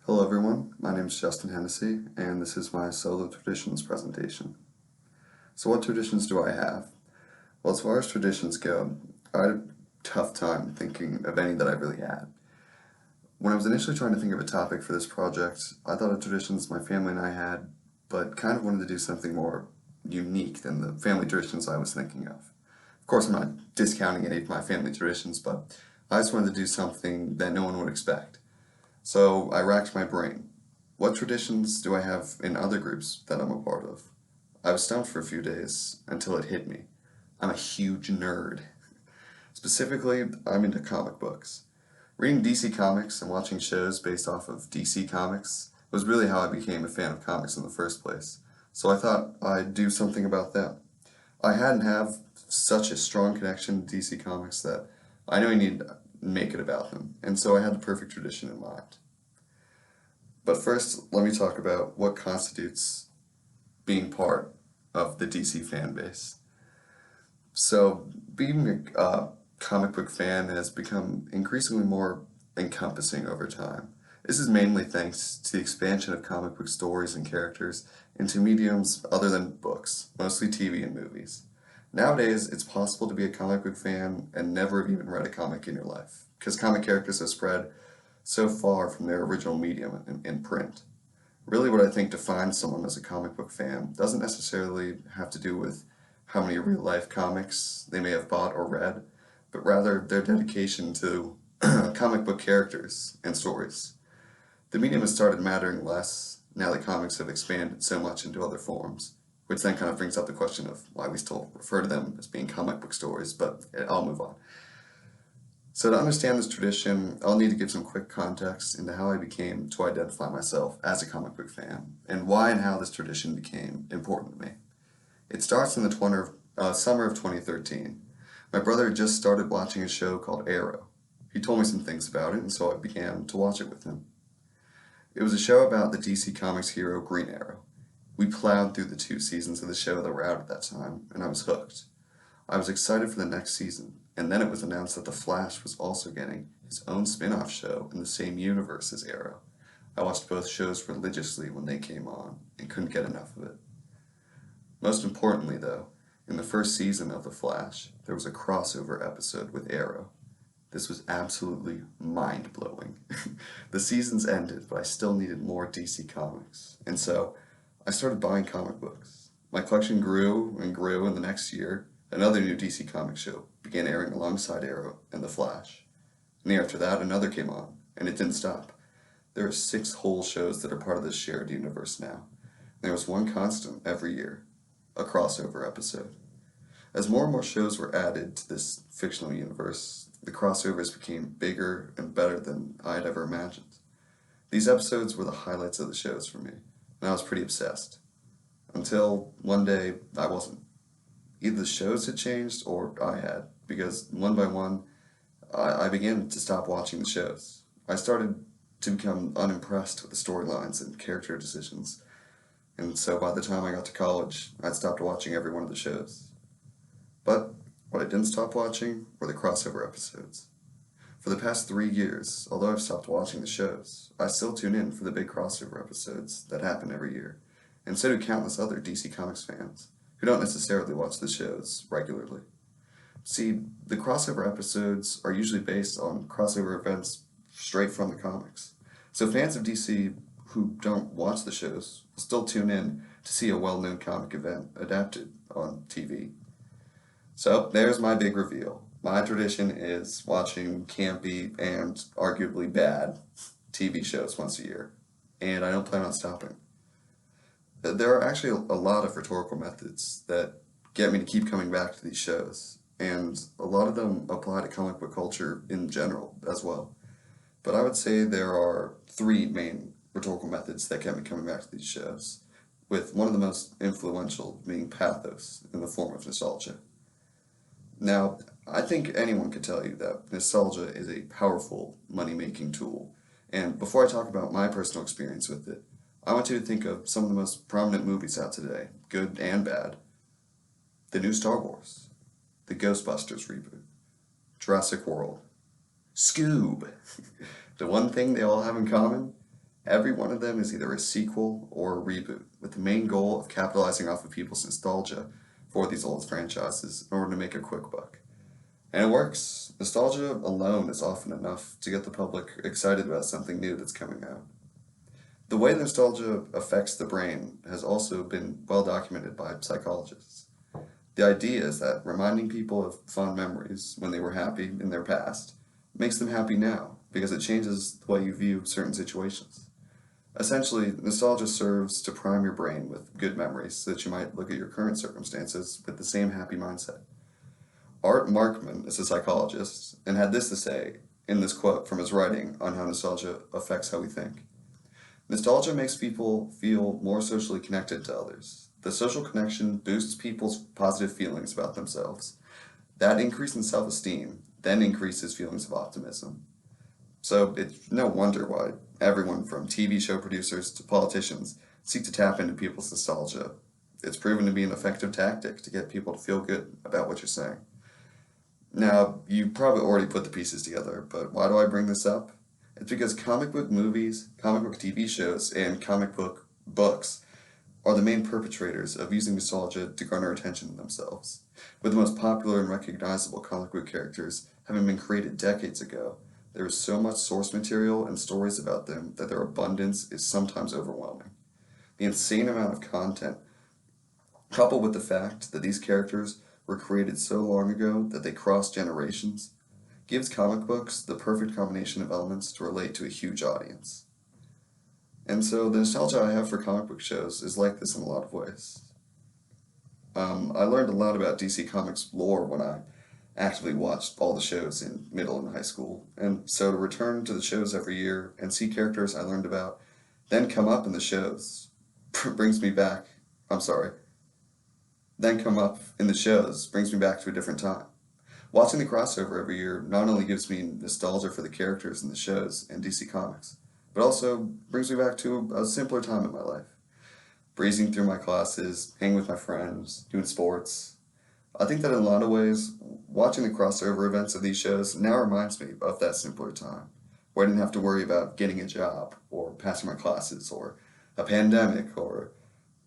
Hello everyone, my name is Justin Hennessy, and this is my solo traditions presentation. So what traditions do I have? Well, as far as traditions go, I had a tough time thinking of any that I really had. When I was initially trying to think of a topic for this project, I thought of traditions my family and I had, but kind of wanted to do something more unique than the family traditions I was thinking of. Of course, I'm not discounting any of my family traditions, but I just wanted to do something that no one would expect. So I racked my brain. What traditions do I have in other groups that I'm a part of? I was stumped for a few days until it hit me. I'm a huge nerd. Specifically, I'm into comic books. Reading DC Comics and watching shows based off of DC Comics was really how I became a fan of comics in the first place. So I thought I'd do something about them. I hadn't have such a strong connection to DC Comics that I knew I needed to make it about them, and so I had the perfect tradition in mind. But first, let me talk about what constitutes being part of the DC fan base. So, being a comic book fan has become increasingly more encompassing over time. This is mainly thanks to the expansion of comic book stories and characters into mediums other than books, mostly TV and movies. Nowadays, it's possible to be a comic book fan and never have even read a comic in your life, because comic characters have spread so far from their original medium in print. Really, what I think defines someone as a comic book fan doesn't necessarily have to do with how many real life comics they may have bought or read, but rather their dedication to comic book characters and stories. The medium has started mattering less now that comics have expanded so much into other forms, which then kind of brings up the question of why we still refer to them as being comic book stories, but I'll move on. So to understand this tradition, I'll need to give some quick context into how I became to identify myself as a comic book fan, and why and how this tradition became important to me. It starts in the summer of 2013. My brother had just started watching a show called Arrow. He told me some things about it, and so I began to watch it with him. It was a show about the DC Comics hero Green Arrow. We plowed through the 2 seasons of the show that were out at that time, and I was hooked. I was excited for the next season, and then it was announced that The Flash was also getting his own spin-off show in the same universe as Arrow. I watched both shows religiously when they came on, and couldn't get enough of it. Most importantly, though, in the first season of The Flash, there was a crossover episode with Arrow. This was absolutely mind-blowing. The seasons ended, but I still needed more DC Comics, and so I started buying comic books. My collection grew and grew, and the next year, another new DC Comics show began airing alongside Arrow and The Flash. And the year after that, another came on, and it didn't stop. There are 6 whole shows that are part of this shared universe now. There was one constant every year, a crossover episode. As more and more shows were added to this fictional universe, the crossovers became bigger and better than I had ever imagined. These episodes were the highlights of the shows for me, and I was pretty obsessed. Until one day, I wasn't. Either the shows had changed or I had, because one by one, I began to stop watching the shows. I started to become unimpressed with the storylines and character decisions, and so by the time I got to college, I'd stopped watching every one of the shows. But what I didn't stop watching were the crossover episodes. For the past 3 years, although I've stopped watching the shows, I still tune in for the big crossover episodes that happen every year, and so do countless other DC Comics fans who don't necessarily watch the shows regularly. See, the crossover episodes are usually based on crossover events straight from the comics. So fans of DC who don't watch the shows will still tune in to see a well-known comic event adapted on TV. So there's my big reveal. My tradition is watching campy and arguably bad TV shows once a year, and I don't plan on stopping. There are actually a lot of rhetorical methods that get me to keep coming back to these shows, and a lot of them apply to comic book culture in general as well. But I would say there are 3 main rhetorical methods that get me coming back to these shows, with one of the most influential being pathos in the form of nostalgia. Now, I think anyone could tell you that nostalgia is a powerful money-making tool, and before I talk about my personal experience with it, I want you to think of some of the most prominent movies out today, good and bad. The new Star Wars, the Ghostbusters reboot, Jurassic World, Scoob. The one thing they all have in common, Every one of them is either a sequel or a reboot, with the main goal of capitalizing off of people's nostalgia for these old franchises in order to make a quick buck. And it works. Nostalgia alone is often enough to get the public excited about something new that's coming out. The way nostalgia affects the brain has also been well documented by psychologists. The idea is that reminding people of fond memories when they were happy in their past makes them happy now because it changes the way you view certain situations. Essentially, nostalgia serves to prime your brain with good memories so that you might look at your current circumstances with the same happy mindset. Art Markman is a psychologist and had this to say in this quote from his writing on how nostalgia affects how we think. Nostalgia makes people feel more socially connected to others. The social connection boosts people's positive feelings about themselves. That increase in self-esteem then increases feelings of optimism. So it's no wonder why everyone from TV show producers to politicians seek to tap into people's nostalgia. It's proven to be an effective tactic to get people to feel good about what you're saying. Now, you probably already put the pieces together, but why do I bring this up? It's because comic book movies, comic book TV shows, and comic book books are the main perpetrators of using nostalgia to garner attention to themselves. With the most popular and recognizable comic book characters having been created decades ago, there is so much source material and stories about them that their abundance is sometimes overwhelming. The insane amount of content, coupled with the fact that these characters were created so long ago that they cross generations, gives comic books the perfect combination of elements to relate to a huge audience. And so the nostalgia I have for comic book shows is like this in a lot of ways. I learned a lot about DC Comics lore when I actively watched all the shows in middle and high school, and so to return to the shows every year and see characters I learned about then come up in the shows brings me back, I'm sorry, then come up in the shows brings me back to a different time. Watching the crossover every year not only gives me nostalgia for the characters in the shows and DC Comics, but also brings me back to a simpler time in my life. Breezing through my classes, hanging with my friends, doing sports. I think that in a lot of ways, watching the crossover events of these shows now reminds me of that simpler time, where I didn't have to worry about getting a job, or passing my classes, or a pandemic, or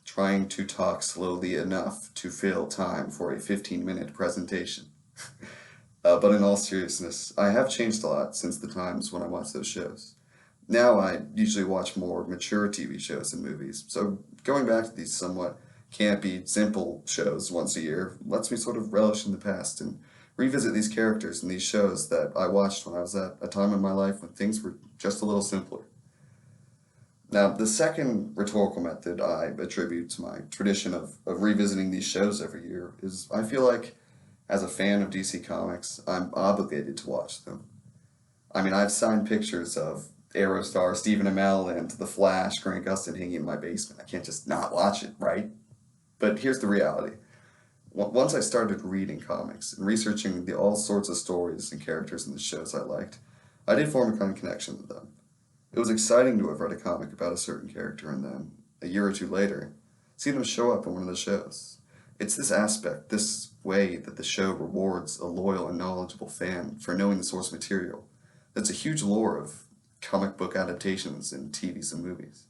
trying to talk slowly enough to fill time for a 15-minute presentation. But in all seriousness, I have changed a lot since the times when I watched those shows. Now I usually watch more mature TV shows and movies, so going back to these somewhat campy, simple shows once a year lets me sort of relish in the past and revisit these characters in these shows that I watched when I was at a time in my life when things were just a little simpler. Now, the second rhetorical method I attribute to my tradition of revisiting these shows every year is I feel like, as a fan of DC Comics, I'm obligated to watch them. I mean, I've signed pictures of Arrow star Stephen Amell and The Flash, Grant Gustin hanging in my basement. I can't just not watch it, right? But here's the reality. Once I started reading comics and researching all sorts of stories and characters in the shows I liked, I did form a kind of connection with them. It was exciting to have read a comic about a certain character and then, a year or two later, see them show up in one of the shows. It's this aspect, this way that the show rewards a loyal and knowledgeable fan for knowing the source material. That's a huge lure of comic book adaptations in TVs and movies.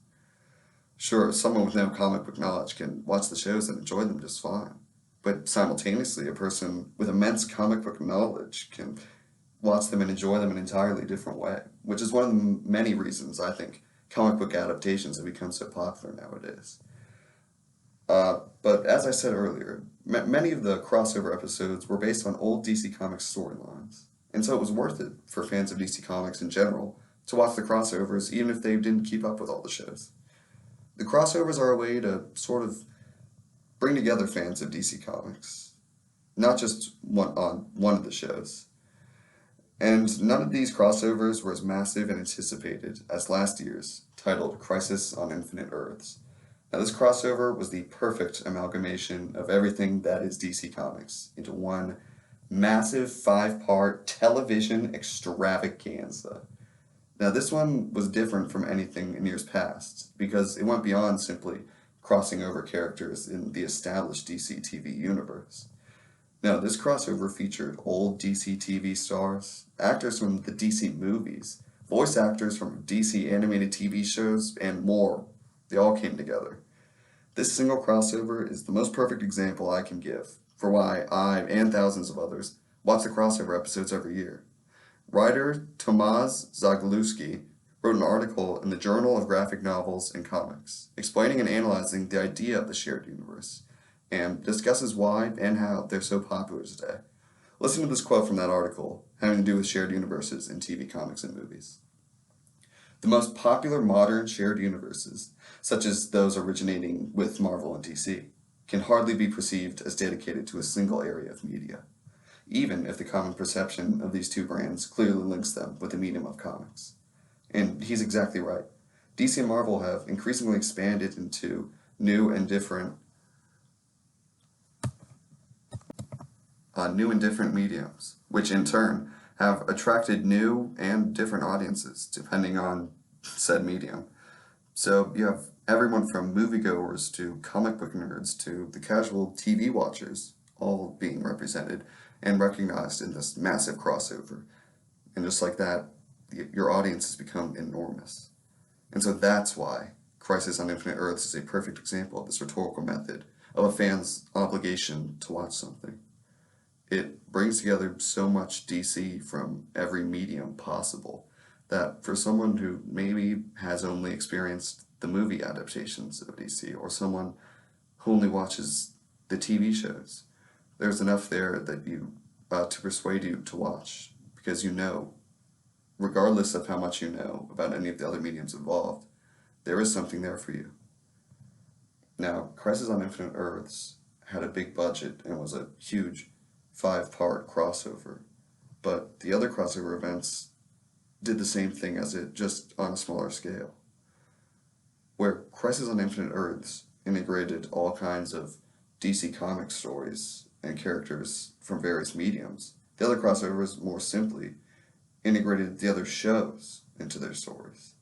Sure, someone with no comic book knowledge can watch the shows and enjoy them just fine, but simultaneously, a person with immense comic book knowledge can watch them and enjoy them in an entirely different way, which is one of the many reasons I think comic book adaptations have become so popular nowadays. But as I said earlier, many of the crossover episodes were based on old DC Comics storylines, and so it was worth it for fans of DC Comics in general to watch the crossovers even if they didn't keep up with all the shows. The crossovers are a way to sort of bring together fans of DC Comics, not just on one of the shows. And none of these crossovers were as massive and anticipated as last year's, titled Crisis on Infinite Earths. Now, this crossover was the perfect amalgamation of everything that is DC Comics into one massive 5-part television extravaganza. Now, this one was different from anything in years past because it went beyond simply crossing over characters in the established DC TV universe. Now, this crossover featured old DC TV stars, actors from the DC movies, voice actors from DC animated TV shows, and more. They all came together. This single crossover is the most perfect example I can give for why I and thousands of others watch the crossover episodes every year. Writer Tomasz Zagłowski wrote an article in the Journal of Graphic Novels and Comics, explaining and analyzing the idea of the shared universe, and discusses why and how they're so popular today. Listen to this quote from that article, having to do with shared universes in TV, comics, and movies. The most popular modern shared universes, such as those originating with Marvel and DC, can hardly be perceived as dedicated to a single area of media, even if the common perception of these two brands clearly links them with the medium of comics. And he's exactly right. DC and Marvel have increasingly expanded into new and different mediums, which in turn have attracted new and different audiences depending on said medium. So you have everyone from moviegoers to comic book nerds to the casual TV watchers all being represented and recognized in this massive crossover. And just like that, your audience has become enormous. And so that's why Crisis on Infinite Earths is a perfect example of this rhetorical method of a fan's obligation to watch something. It brings together so much DC from every medium possible that for someone who maybe has only experienced the movie adaptations of DC or someone who only watches the TV shows, there's enough there that to persuade you to watch, because you know, regardless of how much you know about any of the other mediums involved, there is something there for you. Now, Crisis on Infinite Earths had a big budget and was a huge 5-part crossover, but the other crossover events did the same thing as it, just on a smaller scale. Where Crisis on Infinite Earths integrated all kinds of DC Comics stories and characters from various mediums, the other crossovers more simply integrated the other shows into their stories.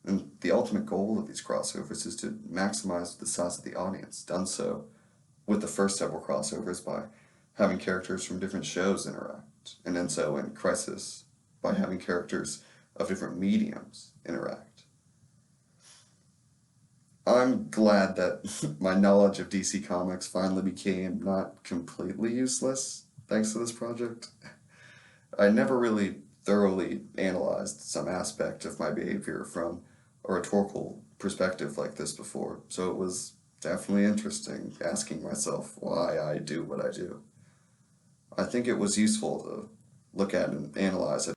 And the ultimate goal of these crossovers is to maximize the size of the audience, done so with the first several crossovers by having characters from different shows interact, and then so in Crisis by having characters of different mediums interact. I'm glad that my knowledge of DC Comics finally became not completely useless thanks to this project. I never really thoroughly analyzed some aspect of my behavior from a rhetorical perspective like this before, so it was definitely interesting asking myself why I do what I do. I think it was useful to look at and analyze it